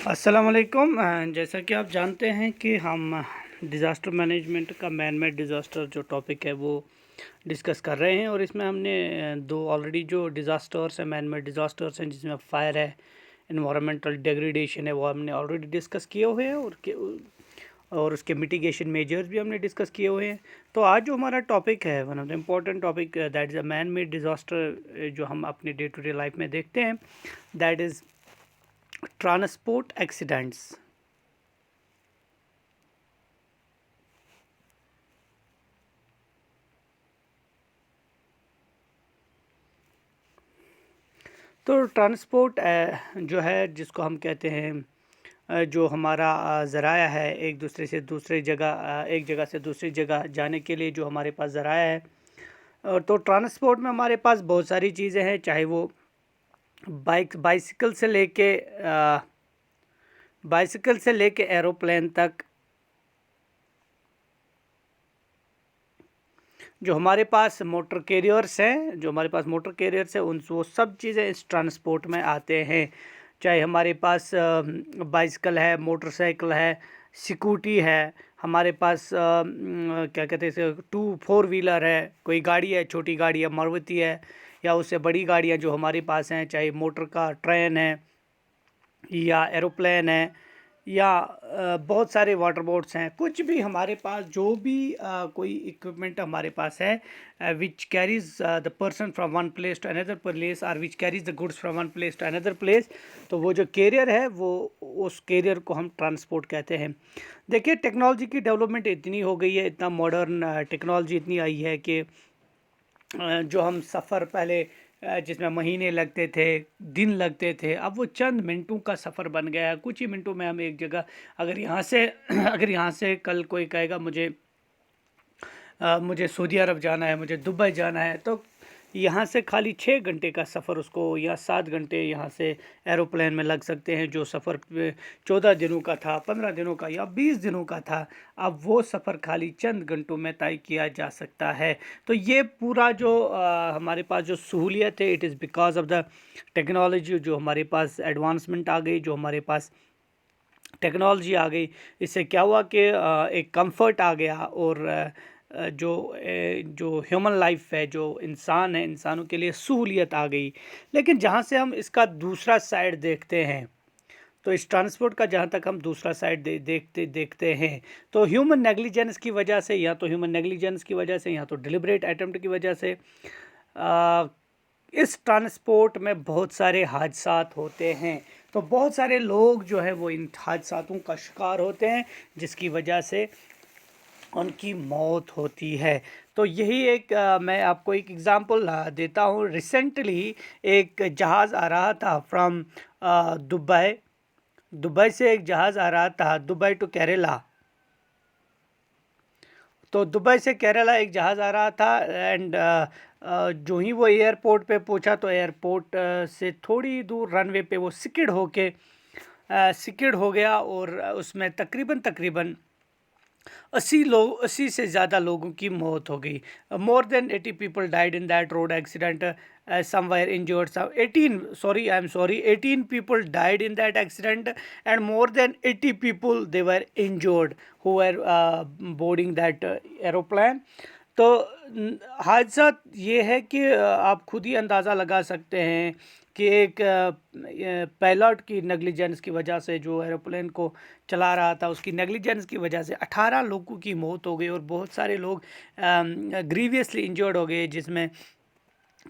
अस्सलाम वालेकुम। जैसा कि आप जानते हैं कि हम डिज़ास्टर मैनेजमेंट का मैन मेड डिज़ास्टर जो टॉपिक है वो डिस्कस कर रहे हैं, और इसमें हमने दो ऑलरेडी जो डिज़ास्टर्स हैं, मैन मेड डिज़ास्टर्स हैं, जिसमें फायर है, इन्वायरमेंटल डिग्रेडेशन है, वो हमने ऑलरेडी डिस्कस किए हुए हैं, और उसके मिटिगेशन मेजर्स भी हमने डिस्कस किए हुए हैं। तो आज जो हमारा टॉपिक है, one of the important topic, that is a man made disaster, जो हम अपने डे टू डे लाइफ में देखते हैं, दैट इज़ ट्रांसपोर्ट एक्सीडेंट्स। तो ट्रांसपोर्ट जो है, जिसको हम कहते हैं, जो हमारा ज़राया है एक दूसरे से दूसरी जगह, एक जगह से दूसरी जगह जाने के लिए जो हमारे पास ज़राया है। और तो ट्रांसपोर्ट में हमारे पास बहुत सारी चीज़ें हैं, चाहे वो बाइसिकल से लेके एरोप्लेन तक। जो हमारे पास मोटर कैरियर्स हैं उन वो सब चीज़ें इस ट्रांसपोर्ट में आते हैं। चाहे हमारे पास बाइसिकल है, मोटरसाइकिल है, स्कूटी है, हमारे पास क्या कहते हैं इसे, 4 व्हीलर है, कोई गाड़ी है, छोटी गाड़ी है, मारुति है, या उससे बड़ी गाड़ियाँ जो हमारे पास हैं, चाहे मोटर का ट्रेन है या एरोप्लेन है, या बहुत सारे वाटर बोट्स हैं। कुछ भी हमारे पास जो भी कोई इक्विपमेंट हमारे पास है which carries the person from one place to another place, और which carries the goods from one place to another place, तो वो जो कैरियर है वो उस कैरियर को हम ट्रांसपोर्ट कहते हैं। देखिए, टेक्नोलॉजी की डेवलपमेंट इतनी हो गई है, इतना मॉडर्न टेक्नोलॉजी इतनी आई है कि जो हम सफ़र पहले जिसमें महीने लगते थे, दिन लगते थे, अब वो चंद मिनटों का सफ़र बन गया है। कुछ ही मिनटों में हम एक जगह, अगर यहाँ से अगर यहाँ से कल कोई कहेगा मुझे सऊदी अरब जाना है, मुझे दुबई जाना है, तो यहाँ से खाली 6 घंटे का सफ़र उसको, या 7 घंटे यहाँ से एरोप्लेन में लग सकते हैं। जो सफ़र 14 दिनों का था, 15 दिनों का, या 20 दिनों का था, अब वो सफ़र खाली चंद घंटों में तय किया जा सकता है। तो ये पूरा जो हमारे पास जो सहूलियत है, it is because of the technology. जो हमारे पास एडवांसमेंट आ गई, जो हमारे पास टेक्नोलॉजी आ गई, इससे क्या हुआ कि एक कंफर्ट आ गया, और जो ह्यूमन लाइफ है, जो इंसान है, इंसानों के लिए सहूलियत आ गई। लेकिन जहाँ से हम इसका दूसरा साइड देखते हैं, तो इस ट्रांसपोर्ट का जहाँ तक हम दूसरा साइड देखते हैं, तो ह्यूमन नेग्लिजेंस की वजह से, या तो ह्यूमन नेग्लिजेंस की वजह से, या तो डिलिब्रेट अटेम्प्ट की वजह से, इस ट्रांसपोर्ट में बहुत सारे हादसात होते हैं। तो बहुत सारे लोग जो है वो इन हादसातों का शिकार होते हैं, जिसकी वजह से उनकी मौत होती है। तो यही एक मैं आपको एक एग्ज़ाम्पल देता हूँ। रिसेंटली एक जहाज़ आ रहा था फ्रॉम दुबई। दुबई से एक जहाज़ आ रहा था, दुबई टू केरला। तो दुबई से केरला एक जहाज़ आ रहा था, एंड जो ही वो एयरपोर्ट पे पहुंचा, तो एयरपोर्ट से थोड़ी दूर रनवे पे वो सिकिड हो गया, और उसमें तकरीबन तकरीबन 80 से ज़्यादा लोगों की मौत हो गई। More than 80 people died in that road accident, somewhere injured, 18 people died in that accident, and more than 80 people they were injured who were boarding that aeroplane. तो हादसा ये है कि आप खुद ही अंदाज़ा लगा सकते हैं कि एक पायलट की नेग्लिजेंस की वजह से, जो एरोप्लेन को चला रहा था, उसकी नेग्लिजेंस की वजह से 18 लोगों की मौत हो गई, और बहुत सारे लोग ग्रीवियसली इंजर्ड हो गए, जिसमें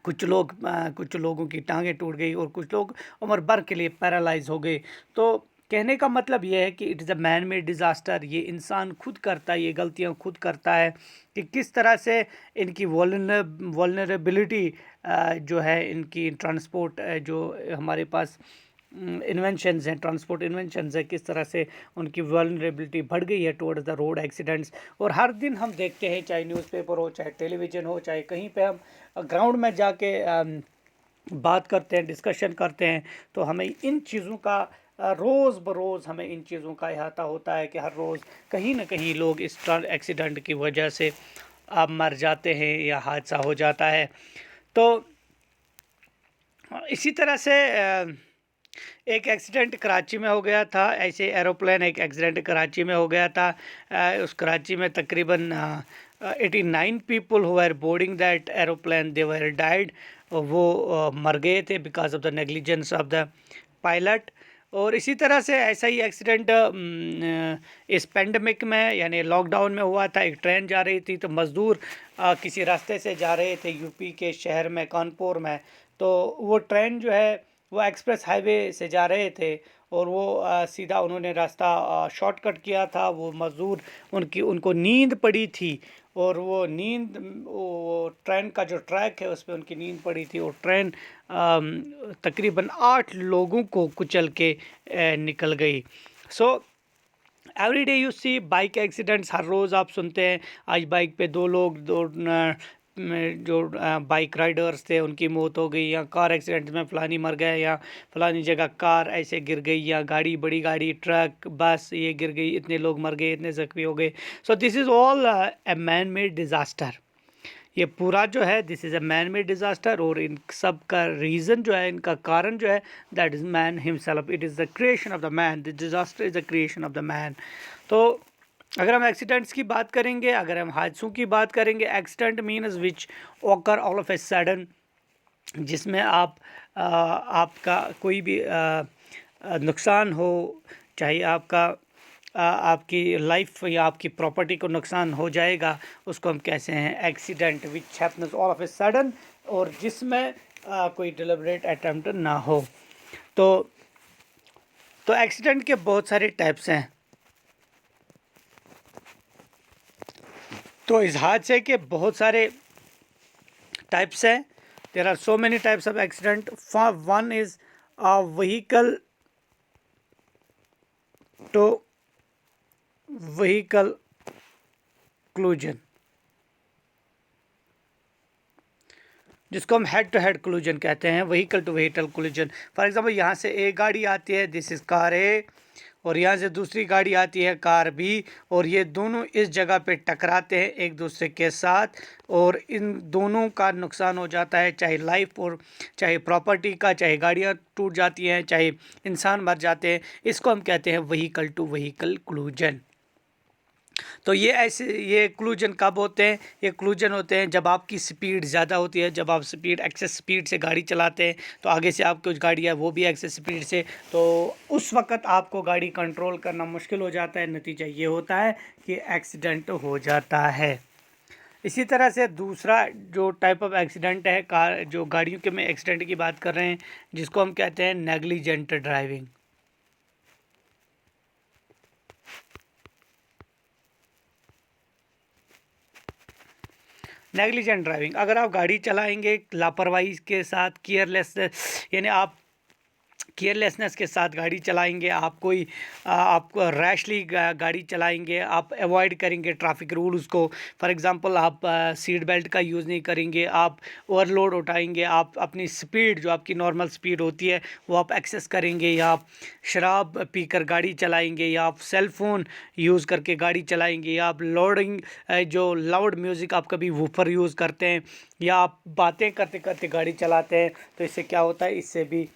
कुछ लोगों की टांगें टूट गई, और कुछ लोग उम्र भर के लिए पैरालाइज हो गए। तो कहने का मतलब यह है कि it is a man made disaster. ये इंसान खुद करता है, ये गलतियां खुद करता है, कि किस तरह से इनकी वल्नरेबिलिटी जो है, इनकी ट्रांसपोर्ट जो हमारे पास इन्वेंशंस हैं, ट्रांसपोर्ट इन्वेंशंस है, किस तरह से उनकी वल्नरेबिलिटी बढ़ गई है टुवर्ड्स द रोड एक्सीडेंट्स। और हर दिन हम देखते हैं, चाहे न्यूज़पेपर हो, चाहे टेलीविज़न हो, चाहे कहीं पे हम ग्राउंड में जाके बात करते हैं, डिस्कशन करते हैं, तो हमें इन चीज़ों का रोज़ बरोज़ हमें इन चीज़ों का अहाता होता है कि हर रोज़ कहीं ना कहीं लोग इस एक्सीडेंट की वजह से मर जाते हैं, या हादसा हो जाता है। तो इसी तरह से एक एक्सीडेंट कराची में हो गया था, ऐसे एरोप्लेन एक एक्सीडेंट कराची में हो गया था। उस कराची में तकरीबन 89 people who are boarding that aeroplane they were died. वो मर गए थे because of the negligence of the pilot. और इसी तरह से ऐसा ही एक्सीडेंट इस पेंडेमिक में यानी लॉकडाउन में हुआ था। एक ट्रेन जा रही थी तो मज़दूर किसी रास्ते से जा रहे थे यूपी के शहर में कानपुर में। तो वो ट्रेन जो है वो एक्सप्रेस हाईवे से जा रहे थे और वो सीधा उन्होंने रास्ता शॉर्टकट किया था। वो मज़दूर उनको नींद पड़ी थी और वो ट्रेन का जो ट्रैक है उस पर उनकी नींद पड़ी थी और ट्रेन तकरीबन 8 लोगों को कुचल के निकल गई। So every day you see bike accidents, हर रोज़ आप सुनते हैं आज बाइक पे दो जो बाइक राइडर्स थे उनकी मौत हो गई, या कार एक्सीडेंट में फलानी मर गया, या फलानी जगह कार ऐसे गिर गई, या गाड़ी बड़ी गाड़ी ट्रक बस ये गिर गई, इतने लोग मर गए, इतने ज़ख्मी हो गए। So this is all a man made disaster. ये पूरा जो है this is a man made disaster. और इन सब का रीज़न जो है, इनका कारण जो है, that is man himself. It is the creation of the man, the disaster is the creation of the man. तो अगर हम एक्सीडेंट्स की बात करेंगे, अगर हम हादसों की बात करेंगे, accident means which occur all of a sudden, जिसमें आपका कोई भी नुकसान हो, चाहे आपकी लाइफ या आपकी प्रॉपर्टी को नुकसान हो जाएगा, उसको हम कहते हैं accident which happens all of a sudden, और जिसमें कोई डिलिबरेट अटेम्प्ट ना हो। तो एक्सीडेंट के बहुत सारे टाइप्स हैं। तो इस हादसे के बहुत सारे टाइप्स हैं। There are so many types of accident. One is vehicle to vehicle collision, जिसको हम हेड टू हेड क्लूजन कहते हैं, vehicle to vehicle collision. For example यहाँ से एक गाड़ी आती है, दिस इज़ कार ए, और यहाँ से दूसरी गाड़ी आती है कार बी, और ये दोनों इस जगह पे टकराते हैं एक दूसरे के साथ, और इन दोनों का नुकसान हो जाता है, चाहे लाइफ और चाहे प्रॉपर्टी का, चाहे गाड़ियाँ टूट जाती हैं, चाहे इंसान मर जाते हैं। इसको हम कहते हैं व्हीकल टू व्हीकल क्लूजन। तो ये क्लूजन कब होते हैं? ये क्लूजन होते हैं जब आपकी स्पीड ज़्यादा होती है, जब आप एक्सेस स्पीड से गाड़ी चलाते हैं, तो आगे से आपकी कुछ गाड़ी है वो भी एक्सेस स्पीड से, तो उस वक़्त आपको गाड़ी कंट्रोल करना मुश्किल हो जाता है। नतीजा ये होता है कि एक्सीडेंट हो जाता है। इसी तरह से दूसरा जो टाइप ऑफ एक्सीडेंट है, जो गाड़ियों के में एक्सीडेंट की बात कर रहे हैं, जिसको हम कहते हैं नेग्लिजेंट ड्राइविंग। नेग्लिजेंट ड्राइविंग, अगर आप गाड़ी चलाएंगे लापरवाही के साथ, केयरलेस, यानी आप केयरलेसनेस के साथ गाड़ी चलाएंगे, आप रैशली गाड़ी चलाएंगे, आप अवॉइड करेंगे ट्रैफिक रूल्स को। फॉर एग्जांपल आप सीट बेल्ट का यूज़ नहीं करेंगे, आप ओवरलोड उठाएंगे, आप अपनी स्पीड जो आपकी नॉर्मल स्पीड होती है वो आप एक्सेस करेंगे, या आप शराब पीकर गाड़ी चलाएंगे, या आप सेल फ़ोन यूज़ करके गाड़ी चलाएंगे, या आप जो लाउड म्यूज़िक आप कभी वूफर यूज़ करते हैं, या आप बातें करते करते गाड़ी चलाते हैं। तो इससे क्या होता है, इससे भी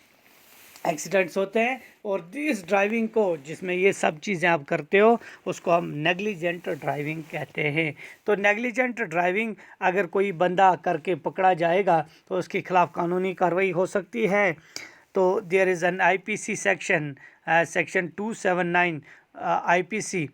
एक्सीडेंट्स होते हैं। और इस ड्राइविंग को, जिसमें ये सब चीज़ें आप करते हो, उसको हम नेग्लिजेंट ड्राइविंग कहते हैं। तो नेग्लिजेंट ड्राइविंग अगर कोई बंदा करके पकड़ा जाएगा तो उसके खिलाफ़ कानूनी कार्रवाई हो सकती है। तो there is an IPC section 279 IPC,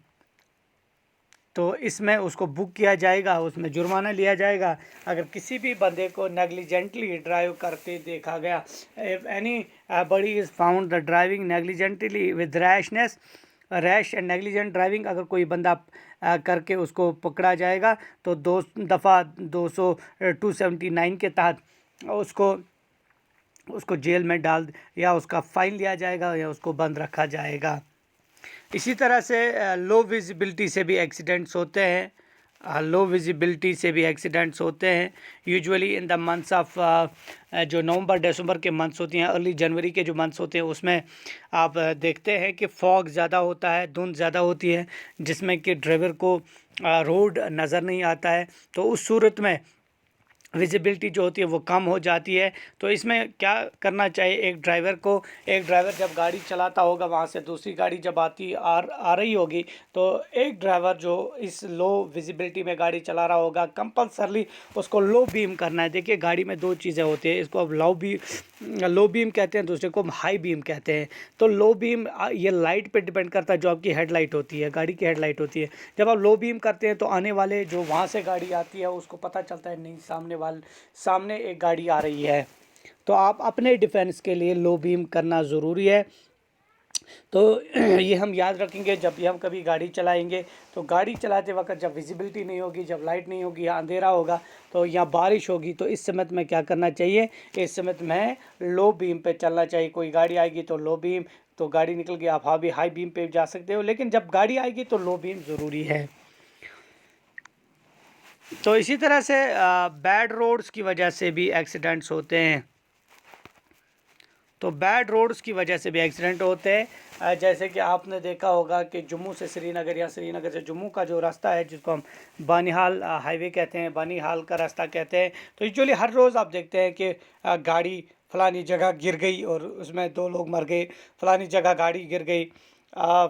तो इसमें उसको बुक किया जाएगा, उसमें जुर्माना लिया जाएगा अगर किसी भी बंदे को नेग्लिजेंटली ड्राइव करते देखा गया। If any body is found the driving negligently with rash and negligent driving, अगर कोई बंदा करके उसको पकड़ा जाएगा तो 279 के तहत उसको जेल में या उसका फ़ाइन लिया जाएगा या उसको बंद रखा जाएगा। इसी तरह से लो विजिबिलिटी से भी एक्सीडेंट्स होते हैं। Usually in the months of जो नवंबर दिसंबर के मंथ्स होते हैं, अर्ली जनवरी के जो मंथ्स होते हैं, उसमें आप देखते हैं कि फॉग ज़्यादा होता है, धुंध ज़्यादा होती है, जिसमें कि ड्राइवर को रोड नज़र नहीं आता है। तो उस सूरत में विजिबिलिटी जो होती है वो कम हो जाती है। तो इसमें क्या करना चाहिए एक ड्राइवर को, एक ड्राइवर जब गाड़ी चलाता होगा, वहाँ से दूसरी गाड़ी जब आ रही होगी, तो एक ड्राइवर जो इस लो विजिबिलिटी में गाड़ी चला रहा होगा, कंपल्सरली उसको लो बीम करना है। देखिए गाड़ी में दो चीज़ें होती है, इसको अब लो बीम कहते हैं, दूसरे को हाई बीम कहते हैं। तो लो बीम ये लाइट पे डिपेंड करता है, जो आपकी हेडलाइट होती है, गाड़ी की हेडलाइट होती है। जब आप लो बीम करते हैं तो आने वाले जो वहाँ से गाड़ी आती है उसको पता चलता है नहीं सामने एक गाड़ी आ रही है। तो आप अपने डिफेंस के लिए लो बीम करना ज़रूरी है। तो ये हम याद रखेंगे जब भी हम कभी गाड़ी चलाएंगे। तो गाड़ी चलाते वक्त जब विजिबिलिटी नहीं होगी, जब लाइट नहीं होगी या अंधेरा होगा, तो या बारिश होगी, तो इस समय में क्या करना चाहिए, इस समय में लो बीम पे चलना चाहिए। कोई गाड़ी आएगी तो लो बीम, तो गाड़ी निकल गई, आप हाई बीम पे जा सकते हो, लेकिन जब गाड़ी आएगी तो लो बीम ज़रूरी है। तो इसी तरह से बैड रोड्स की वजह से भी एक्सीडेंट्स होते हैं। तो बैड रोड्स की वजह से भी एक्सीडेंट होते हैं। जैसे कि आपने देखा होगा कि जम्मू से श्रीनगर या श्रीनगर से जम्मू का जो रास्ता है, जिसको हम बानिहाल हाईवे कहते हैं, बानिहाल का रास्ता कहते हैं, तो यूजुअली हर रोज़ आप देखते हैं कि गाड़ी फलानी जगह गिर गई और उसमें 2 लोग मर गए, फलानी जगह गाड़ी गिर गई,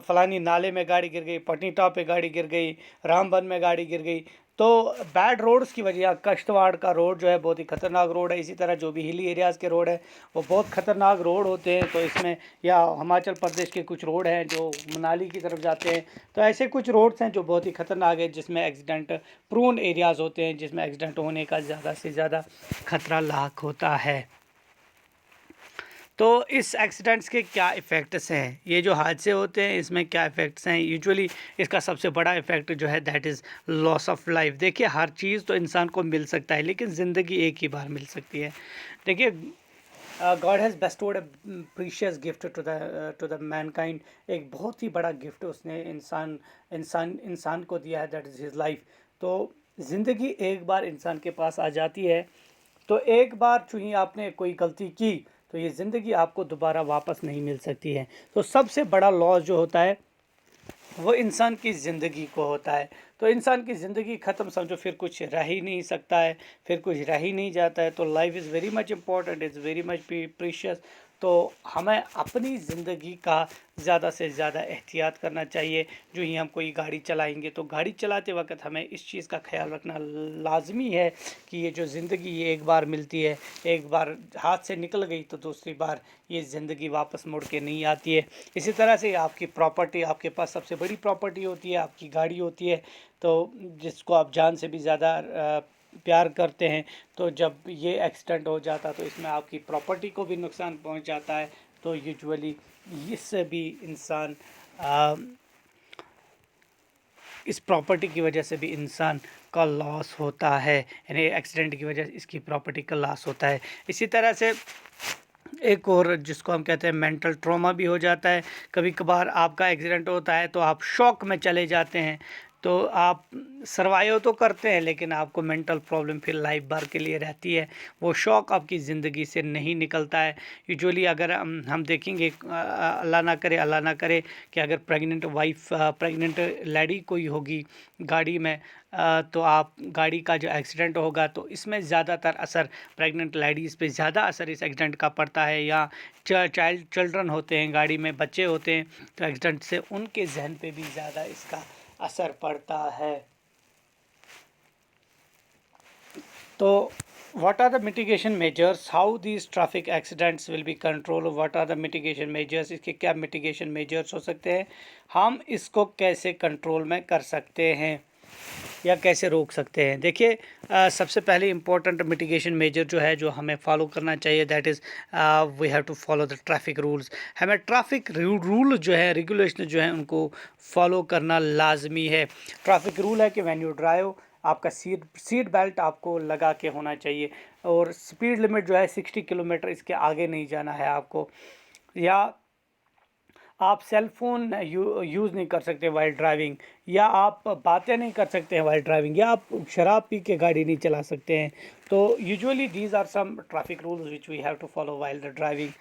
फलानी नाले में गाड़ी गिर गई, पटनी टॉप पे गाड़ी गिर गई, रामबन में गाड़ी गिर गई। तो बैड रोड्स की वजह, कश्तवाड़ का रोड जो है बहुत ही ख़तरनाक रोड है। इसी तरह जो भी हिली एरियाज़ के रोड है वो बहुत ख़तरनाक रोड होते हैं। तो इसमें या हिमाचल प्रदेश के कुछ रोड हैं जो मनाली की तरफ जाते हैं, तो ऐसे कुछ रोड्स हैं जो बहुत ही ख़तरनाक है, जिसमें एक्सीडेंट प्रोन एरियाज़ होते हैं, जिसमें एक्सीडेंट होने का ज़्यादा से ज़्यादा खतरा लाक होता है। तो इस एक्सीडेंट्स के क्या इफ़ेक्ट्स हैं, ये जो हादसे होते हैं इसमें क्या इफ़ेक्ट्स हैं। यूजुअली इसका सबसे बड़ा इफ़ेक्ट जो है that is loss of life. देखिए हर चीज़ तो इंसान को मिल सकता है, लेकिन ज़िंदगी एक ही बार मिल सकती है। देखिए God has bestowed a precious gift to the mankind. एक बहुत ही बड़ा गिफ्ट उसने इंसान को दिया है, दैट इज़ हिज लाइफ। तो ज़िंदगी एक बार इंसान के पास आ जाती है, तो एक बार चूँकि आपने कोई गलती की, तो ये ज़िंदगी आपको दोबारा वापस नहीं मिल सकती है। तो सबसे बड़ा लॉस जो होता है वो इंसान की ज़िंदगी को होता है। तो इंसान की ज़िंदगी ख़त्म, समझो फिर कुछ रह ही नहीं सकता है, फिर कुछ रह ही नहीं जाता है। तो life is very much important, is very much precious. तो हमें अपनी ज़िंदगी का ज़्यादा से ज़्यादा एहतियात करना चाहिए। जो ही हम कोई गाड़ी चलाएंगे, तो गाड़ी चलाते वक्त हमें इस चीज़ का ख्याल रखना लाजमी है कि ये जो ज़िंदगी ये एक बार मिलती है, एक बार हाथ से निकल गई तो दूसरी बार ये ज़िंदगी वापस मुड़ के नहीं आती है। इसी तरह से आपकी प्रॉपर्टी, आपके पास सबसे बड़ी प्रॉपर्टी होती है, आपकी गाड़ी होती है, तो जिसको आप जान से भी ज़्यादा प्यार करते हैं। तो जब ये एक्सीडेंट हो जाता तो इसमें आपकी प्रॉपर्टी को भी नुकसान पहुंच जाता है। तो यूजुअली इससे भी इंसान इस प्रॉपर्टी की वजह से भी इंसान का लॉस होता है, यानी एक्सीडेंट की वजह से इसकी प्रॉपर्टी का लॉस होता है। इसी तरह से एक और जिसको हम कहते हैं मेंटल ट्रॉमा भी हो जाता है। कभी कभार आपका एक्सीडेंट होता है तो आप शॉक में चले जाते हैं, तो आप सर्वाइव तो करते हैं लेकिन आपको मेंटल प्रॉब्लम फिर लाइफ भर के लिए रहती है। वो शॉक आपकी ज़िंदगी से नहीं निकलता है। यूजुअली अगर हम देखेंगे, अल्लाह ना करे कि अगर प्रेग्नेंट लेडी कोई होगी गाड़ी में, तो आप गाड़ी का जो एक्सीडेंट होगा तो इसमें ज़्यादातर असर प्रेग्नेंट लेडीज़ पे ज़्यादा असर इस एक्सीडेंट का पड़ता है। या चिल्ड्रन होते हैं, गाड़ी में बच्चे होते हैं, तो एक्सीडेंट से उनके जहन पे भी ज़्यादा इसका असर पड़ता है। तो what are the mitigation measures, how these traffic accidents will be controlled, what are the mitigation measures, इसके क्या mitigation measures हो सकते हैं, हम इसको कैसे कंट्रोल में कर सकते हैं या कैसे रोक सकते हैं। देखिए सबसे पहले इम्पोर्टेंट मिटिगेशन मेजर जो है, जो हमें फॉलो करना चाहिए, that is we have to follow the traffic rules. हमें ट्रैफिक रूल जो है, रेगुलेशन जो है, उनको फॉलो करना लाजमी है। ट्रैफिक रूल है कि व्हेन यू ड्राइव, आपका सीट बेल्ट आपको लगा के होना चाहिए, और स्पीड लिमिट जो है 60 किलोमीटर, इसके आगे नहीं जाना है आपको। या आप सेल फ़ोन यूज़ नहीं कर सकते वाइल ड्राइविंग, या आप बातें नहीं कर सकते हैं वाइल ड्राइविंग, या आप शराब पी के गाड़ी नहीं चला सकते हैं। तो usually these are some traffic rules which we have to follow while the driving.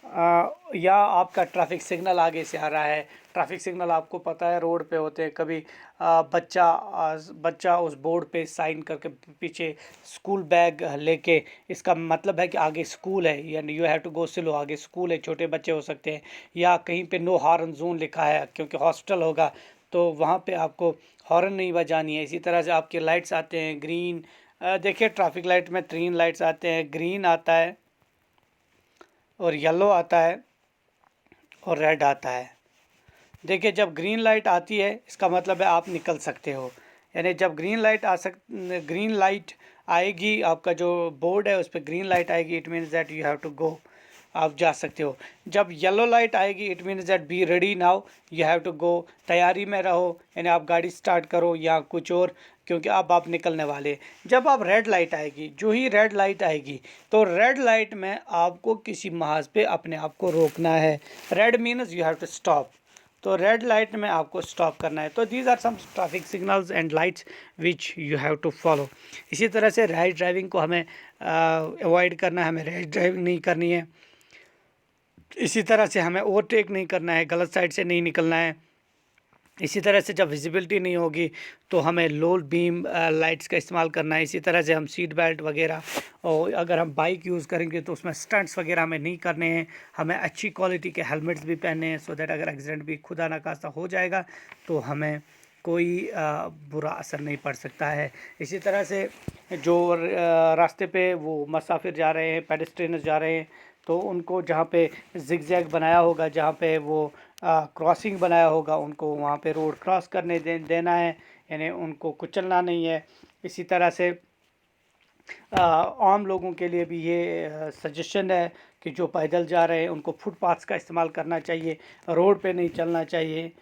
या आपका ट्रैफिक सिग्नल आगे से आ रहा है। ट्रैफिक सिग्नल आपको पता है रोड पे होते हैं, कभी बच्चा उस बोर्ड पे साइन करके पीछे स्कूल बैग लेके, इसका मतलब है कि आगे स्कूल है, यानी you have to go slow, आगे स्कूल है, छोटे बच्चे हो सकते हैं। या कहीं पे नो हॉर्न जोन लिखा है क्योंकि हॉस्पिटल होगा, तो वहाँ पे आपको हॉर्न नहीं बजानी है। इसी तरह से आपके लाइट्स आते हैं ग्रीन, देखिए ट्रैफिक लाइट में 3 लाइट्स आते हैं, ग्रीन आता है और येलो आता है और रेड आता है। देखिए जब ग्रीन लाइट आती है इसका मतलब है आप निकल सकते हो, यानी जब ग्रीन लाइट आएगी, आपका जो बोर्ड है उस पर ग्रीन लाइट आएगी, it means that you have to go, आप जा सकते हो। जब येलो लाइट आएगी it means that be ready now, you have to go, तैयारी में रहो, यानी आप गाड़ी स्टार्ट करो या कुछ और, क्योंकि अब आप निकलने वाले। जब आप रेड लाइट आएगी, जो ही रेड लाइट आएगी, तो रेड लाइट में आपको किसी महाज पे अपने आप को रोकना है। Red means you have to stop, तो रेड लाइट में आपको स्टॉप करना है। तो these are some traffic signals and lights which you have to follow. इसी तरह से रैश ड्राइविंग को हमें अवॉइड करना है, हमें रैश ड्राइविंग नहीं करनी है। इसी तरह से हमें ओवरटेक नहीं करना है, गलत साइड से नहीं निकलना है। इसी तरह से जब विजिबिलिटी नहीं होगी तो हमें लो बीम लाइट्स का इस्तेमाल करना है। इसी तरह से हम सीट बेल्ट वगैरह, और अगर हम बाइक यूज़ करेंगे तो उसमें स्टंट्स वगैरह हमें नहीं करने हैं। हमें अच्छी क्वालिटी के हेलमेट्स भी पहनने हैं, सो दैट अगर एक्सीडेंट भी खुदा ना खास्ता हो जाएगा तो हमें कोई बुरा असर नहीं पड़ सकता है। इसी तरह से जो रास्ते पे वो मुसाफिर जा रहे हैं, पेडेस्ट्रियंस जा रहे हैं, तो उनको जहाँ पे जिगजैग बनाया होगा, जहाँ पे वो क्रॉसिंग बनाया होगा, उनको वहाँ पे रोड क्रॉस करने देना है, यानी उनको कुचलना नहीं है। इसी तरह से आम लोगों के लिए भी ये सजेशन है कि जो पैदल जा रहे हैं उनको फुटपाथ्स का इस्तेमाल करना चाहिए, रोड पे नहीं चलना चाहिए।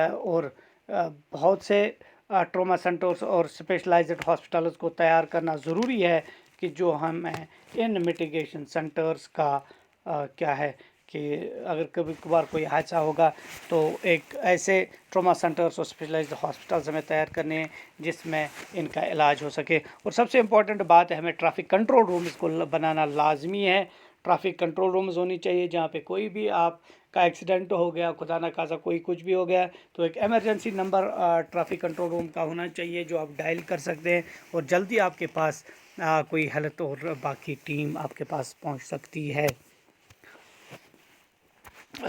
और बहुत से ट्रॉमा सेंटर्स और स्पेशलाइज्ड हॉस्पिटल्स को तैयार करना ज़रूरी है कि जो हमें इन मिटिगेशन सेंटर्स का क्या है कि अगर कभी कभार कोई हादसा होगा तो एक ऐसे ट्रॉमा सेंटर्स और स्पेशलाइज्ड हॉस्पिटल्स हमें तैयार करने हैं जिसमें इनका इलाज हो सके। और सबसे इम्पॉर्टेंट बात है, हमें ट्रैफिक कंट्रोल रूम्स को बनाना लाजमी है। ट्रैफिक कंट्रोल रूम्स होनी चाहिए जहाँ पे कोई भी आपका एक्सीडेंट हो गया, खुदा ना खासा कोई कुछ भी हो गया, तो एक emergency number traffic control room का होना चाहिए जो आप डायल कर सकते हैं और जल्दी आपके पास कोई हेल्थ और बाकी टीम आपके पास पहुंच सकती है।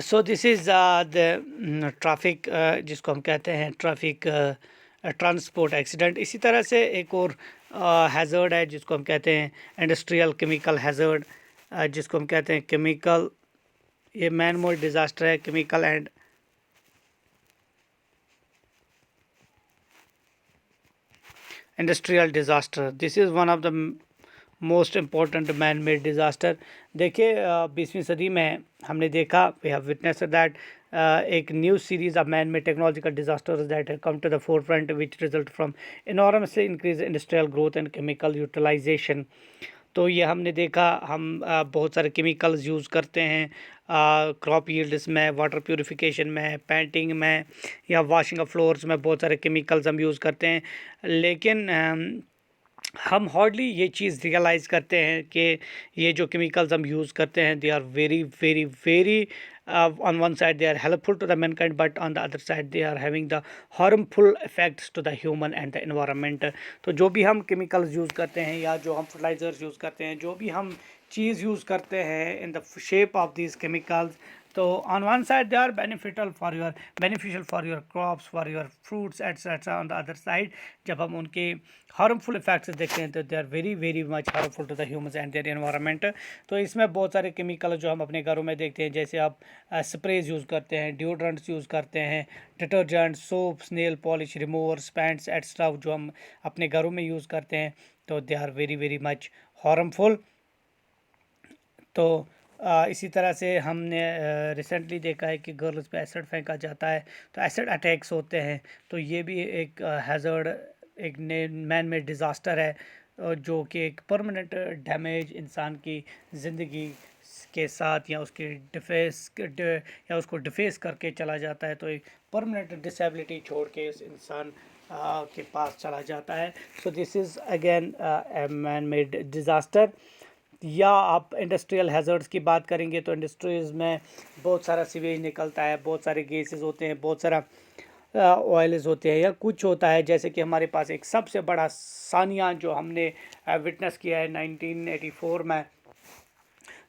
So this is the traffic, जिसको हम कहते हैं ट्रैफिक ट्रांसपोर्ट एक्सीडेंट। इसी तरह से एक और हैज़र्ड है जिसको हम कहते हैं इंडस्ट्रियल केमिकल हैज़र्ड, जिसको हम कहते हैं केमिकल, ये मैन मेड डिज़ास्टर है, chemical and industrial disaster. This is one of the most important man made disaster. देखिए 20वीं सदी में हमने देखा, वी हैव विटनेस दैट एक new series of man made technological disasters that have come to the forefront which result from enormous increase industrial growth and chemical utilization. तो ये हमने देखा, हम बहुत सारे केमिकल्स यूज़ करते हैं क्रॉप यील्ड्स में, वाटर प्यूरिफिकेशन में, पेंटिंग में या वॉशिंग ऑफ फ्लोर्स में बहुत सारे केमिकल्स हम यूज़ करते हैं। लेकिन हम हार्डली ये चीज़ रियलाइज़ करते हैं कि ये जो केमिकल्स हम यूज़ करते हैं they are very very very on one side they are helpful to the mankind, but on the other side they are having the harmful effects to the human and the environment। तो जो भी हम chemicals use करते हैं या जो हम fertilisers use करते हैं, जो भी हम चीज़ यूज़ करते हैं in the shape of these chemicals, तो on one side they are beneficial for your crops, for your fruits etcetera. On the other side जब हम उनके हार्मफुल इफेक्ट्स देखते हैं तो they are very very much harmful to the humans and their environment. तो इसमें बहुत सारे केमिकल जो हम अपने घरों में देखते हैं, जैसे आप स्प्रेज यूज़ करते हैं, डिओड्रेंट्स यूज़ करते हैं, detergent, soaps, nail polish removers, paints etcetera जो हम अपने घरों में यूज़ करते हैं, तो they are very very much harmful. तो इसी तरह से हमने रिसेंटली देखा है कि गर्ल्स पे एसिड फेंका जाता है, तो एसिड अटैक्स होते हैं। तो ये भी एक हैज़र्ड, एक मैन मेड डिज़ास्टर है, जो कि एक परमानेंट डैमेज इंसान की ज़िंदगी के साथ या उसके या उसको डिफेस करके चला जाता है, तो एक परमानेंट डिसेबिलिटी छोड़ के इस इंसान के पास चला जाता है। So this is again man made disaster. या आप इंडस्ट्रियल हैज़र्ड्स की बात करेंगे तो इंडस्ट्रीज़ में बहुत सारा सीवेज निकलता है, बहुत सारे गैसेस होते हैं, बहुत सारा ऑयल्स होते हैं या कुछ होता है। जैसे कि हमारे पास एक सबसे बड़ा सानिया जो हमने विटनेस किया है 1984 में,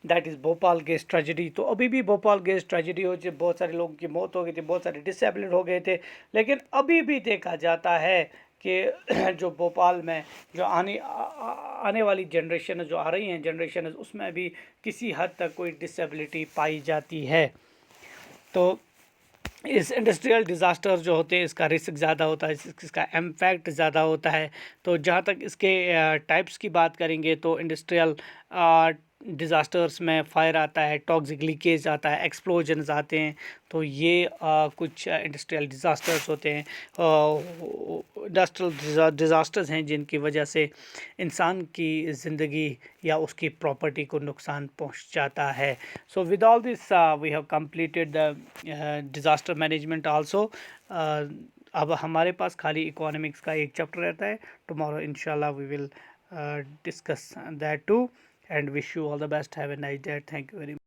that is Bhopal gas tragedy. तो अभी भी भोपाल गैस ट्रेजेडी हो, जो बहुत सारे लोगों की मौत हो गई थी, बहुत सारे डिसेबल्ड हो गए थे, लेकिन अभी भी देखा जाता है कि जो भोपाल में जो आने वाली जनरेशन जो आ रही हैं जनरेशन, उसमें भी किसी हद तक कोई डिसेबिलिटी पाई जाती है। तो इस इंडस्ट्रियल डिज़ास्टर जो होते हैं इसका रिस्क ज़्यादा होता है, इसका इम्पैक्ट ज़्यादा होता है। तो जहाँ तक इसके टाइप्स की बात करेंगे तो इंडस्ट्रियल डिज़ास्टर्स में फायर आता है, टॉक्सिक लीकेज आता है, एक्सप्लोजन्स आते हैं। तो ये कुछ इंडस्ट्रियल डिज़ास्टर्स होते हैं, इंडस्ट्रियल डिज़ास्टर्स हैं जिनकी वजह से इंसान की ज़िंदगी या उसकी प्रॉपर्टी को नुकसान पहुंच जाता है। So with all this we have completed the disaster management also. अब हमारे पास खाली इकोनॉमिक्स का एक चैप्टर रहता है। टुमारो इंशाल्लाह we will discuss that too, and wish you all the best. Have a nice day. Thank you very much.